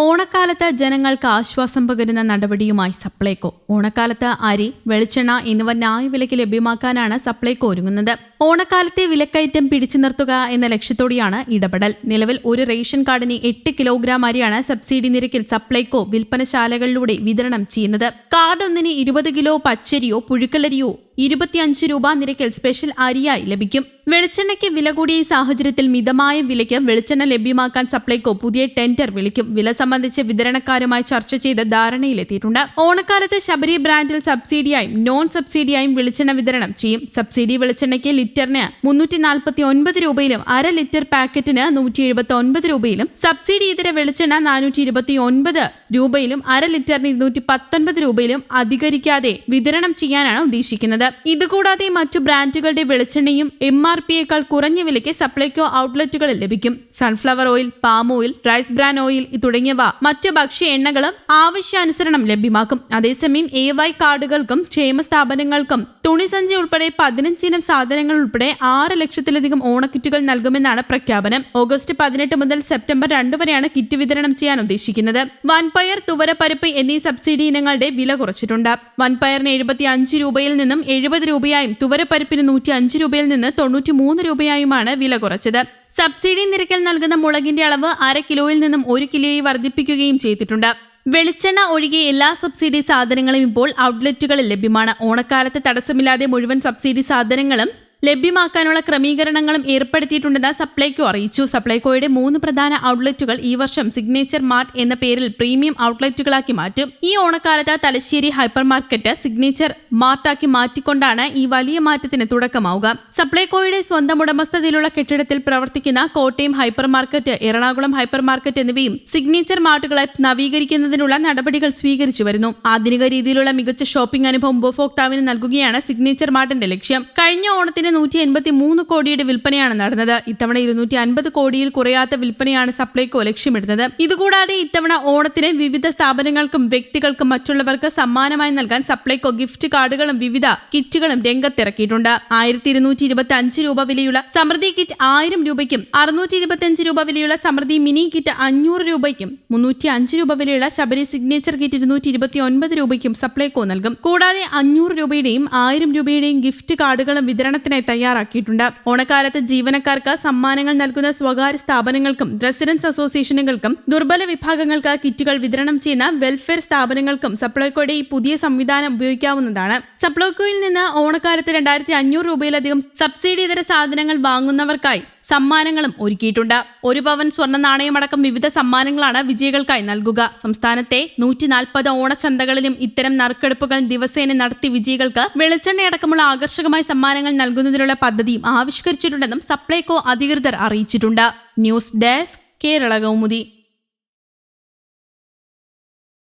ഓണക്കാലത്ത് ജനങ്ങൾക്ക് ആശ്വാസം പകരുന്ന നടപടിയുമായി സപ്ലൈകോ. ഓണക്കാലത്ത് അരി, വെളിച്ചെണ്ണ എന്നിവ ന്യായവിലയ്ക്ക് ലഭ്യമാക്കാനാണ് സപ്ലൈകോ ഒരുങ്ങുന്നത്. ഓണക്കാലത്തെ വിലക്കയറ്റം പിടിച്ചു നിർത്തുക എന്ന ലക്ഷ്യത്തോടെയാണ് ഇടപെടൽ. നിലവിൽ ഒരു റേഷൻ കാർഡിന് 8 കിലോഗ്രാം അരിയാണ് സബ്സിഡി നിരക്കിൽ സപ്ലൈകോ വിൽപ്പനശാലകളിലൂടെ വിതരണം ചെയ്യുന്നത്. കാർഡ് ഒന്നിന് 20 കിലോ പച്ചരിയോ പുഴുക്കലരിയോ 25 രൂപ നിരക്കിൽ സ്പെഷ്യൽ അരിയായി ലഭിക്കും. വെളിച്ചെണ്ണയ്ക്ക് വില കൂടിയ സാഹചര്യത്തിൽ മിതമായ വിലയ്ക്ക് വെളിച്ചെണ്ണ ലഭ്യമാക്കാൻ സപ്ലൈകോ പുതിയ ടെൻഡർ വിളിക്കും. വില സംബന്ധിച്ച് വിതരണക്കാരുമായി ചർച്ച ചെയ്ത് ധാരണയിലെത്തിയിട്ടുണ്ട്. ഓണക്കാലത്ത് ശബരി ബ്രാൻഡിൽ സബ്സിഡിയായും നോൺ സബ്സിഡിയായും വെളിച്ചെണ്ണ വിതരണം ചെയ്യും. സബ്സിഡി വെളിച്ചെണ്ണയ്ക്ക് ലിറ്ററിന് 349 രൂപയിലും അര ലിറ്റർ പാക്കറ്റിന് 179 രൂപയിലും, സബ്സിഡി ഇതര വെളിച്ചെണ്ണ 429 രൂപയിലും അര ലിറ്ററിന് 219 രൂപയിലും അധികരിക്കാതെ വിതരണം ചെയ്യാനാണ് ഉദ്ദേശിക്കുന്നത്. ഇതുകൂടാതെ മറ്റു ബ്രാൻഡുകളുടെ വെളിച്ചെണ്ണയും MRPയേക്കാൾ കുറഞ്ഞ വിലയ്ക്ക് സപ്ലൈകോ ഔട്ട്ലെറ്റുകളിൽ ലഭിക്കും. Sunflower oil, palm oil, rice bran oil തുടങ്ങിയവ മറ്റ് ഭക്ഷ്യ എണ്ണകളും ആവശ്യാനുസരണം ലഭ്യമാക്കും. അതേസമയം AY കാർഡുകൾക്കും ക്ഷേമ സ്ഥാപനങ്ങൾക്കും തുണിസഞ്ചി ഉൾപ്പെടെ 15 ഇനം സാധനങ്ങൾ ഉൾപ്പെടെ 6 ലക്ഷത്തിലധികം ഓണക്കിറ്റുകൾ നൽകുമെന്നാണ് പ്രഖ്യാപനം. ഓഗസ്റ്റ് 18 മുതൽ സെപ്റ്റംബർ 2 വരെയാണ് കിറ്റ് വിതരണം ചെയ്യാൻ ഉദ്ദേശിക്കുന്നത്. വൻപയർ, തുവരപ്പരിപ്പ് എന്നീ സബ്സിഡി ഇനങ്ങളുടെ വില കുറച്ചിട്ടുണ്ട്. വൻപയറിന് 75 രൂപയിൽ നിന്നും 70 രൂപയായും തുവരപ്പരിപ്പിന് 105 രൂപയിൽ നിന്ന് 93 രൂപയായുമാണ് വില കുറച്ചത്. സബ്സിഡി നിരക്കിൽ നൽകുന്ന മുളകിന്റെ അളവ് അര കിലോയിൽ നിന്നും 1 കിലോയായി വർദ്ധിപ്പിക്കുകയും ചെയ്തിട്ടുണ്ട്. വെളിച്ചെണ്ണ ഒഴികെ എല്ലാ സബ്സിഡി സാധനങ്ങളും ഇപ്പോൾ ഔട്ട്ലെറ്റുകളിൽ ലഭ്യമാണ്. ഓണക്കാലത്ത് തടസ്സമില്ലാതെ മുഴുവൻ സബ്സിഡി സാധനങ്ങളും ലഭ്യമാക്കാനുള്ള ക്രമീകരണങ്ങളും ഏർപ്പെടുത്തിയിട്ടുണ്ടെന്ന് സപ്ലൈകോ അറിയിച്ചു. സപ്ലൈകോയുടെ 3 പ്രധാന ഔട്ട്ലെറ്റുകൾ ഈ വർഷം സിഗ്നേച്ചർ മാർട്ട് എന്ന പേരിൽ പ്രീമിയം ഔട്ട്ലെറ്റുകളാക്കി മാറ്റും. ഈ ഓണക്കാലത്ത് തലശ്ശേരി ഹൈപ്പർ മാർക്കറ്റ് സിഗ്നേച്ചർ മാർട്ടാക്കി മാറ്റിക്കൊണ്ടാണ് ഈ വലിയ മാറ്റത്തിന് തുടക്കമാവുക. സപ്ലൈകോയുടെ സ്വന്തം ഉടമസ്ഥതയിലുള്ള കെട്ടിടത്തിൽ പ്രവർത്തിക്കുന്ന Kottayam hyper market, Ernakulam hyper market എന്നിവയും സിഗ്നേച്ചർ മാർട്ടുകളായി നവീകരിക്കുന്നതിനുള്ള നടപടികൾ സ്വീകരിച്ചു വരുന്നു. ആധുനിക രീതിയിലുള്ള മികച്ച ഷോപ്പിംഗ് അനുഭവം ഉപഭോക്താവിന് നൽകുകയാണ് സിഗ്നേച്ചർ മാർട്ടിന്റെ ലക്ഷ്യം. കഴിഞ്ഞ ഓണത്തിന് 183 കോടിയുടെ വിൽപ്പനയാണ് നടന്നത്. ഇത്തവണ 250 കോടിയിൽ കുറയാത്ത വിൽപ്പനയാണ് സപ്ലൈകോ ലക്ഷ്യമിടുന്നത്. ഇതുകൂടാതെ ഇത്തവണ ഓണത്തിന് വിവിധ സ്ഥാപനങ്ങൾക്കും വ്യക്തികൾക്കും മറ്റുള്ളവർക്ക് സമ്മാനമായി നൽകാൻ സപ്ലൈകോ ഗിഫ്റ്റ് കാർഡുകളും വിവിധ കിറ്റുകളും രംഗത്തിറക്കിയിട്ടുണ്ട്. 1225 രൂപ വിലയുള്ള സമൃദ്ധി കിറ്റ് 1000 രൂപയ്ക്കും 625 രൂപ വിലയുള്ള സമൃദ്ധി മിനി കിറ്റ് 500 രൂപയ്ക്കും 305 രൂപ വിലയുള്ള ശബരി സിഗ്നേച്ചർ കിറ്റ് 229 രൂപയ്ക്കും സപ്ലൈകോ നൽകും. കൂടാതെ 500 രൂപയുടെയും 1000 രൂപയുടെയും ഗിഫ്റ്റ് കാർഡുകളും വിതരണത്തിന് തയ്യാറാക്കിയിട്ടുണ്ട്. ഓണക്കാലത്ത് ജീവനക്കാർക്ക് സമ്മാനങ്ങൾ നൽകുന്ന സ്വകാര്യ സ്ഥാപനങ്ങൾക്കും റെസിഡൻസ് അസോസിയേഷനുകൾക്കും ദുർബല വിഭാഗങ്ങൾക്ക് കിറ്റുകൾ വിതരണം ചെയ്യുന്ന വെൽഫെയർ സ്ഥാപനങ്ങൾക്കും സപ്ലൈകോയുടെ ഈ പുതിയ സംവിധാനം ഉപയോഗിക്കാവുന്നതാണ്. സപ്ലൈകോയിൽ നിന്ന് ഓണക്കാലത്ത് 2500 രൂപയിലധികം സബ്സിഡി ഇതര സാധനങ്ങൾ വാങ്ങുന്നവർക്കായി സമ്മാനങ്ങളും ഒരുക്കിയിട്ടുണ്ട്. 1 പവൻ സ്വർണ്ണ നാണയമടക്കം വിവിധ സമ്മാനങ്ങളാണ് വിജയികൾക്കായി നൽകുക. സംസ്ഥാനത്തെ 140 ഓണച്ചന്തകളിലും ഇത്തരം നറുക്കെടുപ്പുകൾ ദിവസേന നടത്തി വിജയികൾക്ക് വെളിച്ചെണ്ണയടക്കമുള്ള ആകർഷകമായ സമ്മാനങ്ങൾ നൽകുന്നതിനുള്ള പദ്ധതിയും ആവിഷ്കരിച്ചിട്ടുണ്ടെന്നും സപ്ലൈകോ അധികൃതർ അറിയിച്ചിട്ടുണ്ട്. News desk, Kerala Kaumudi.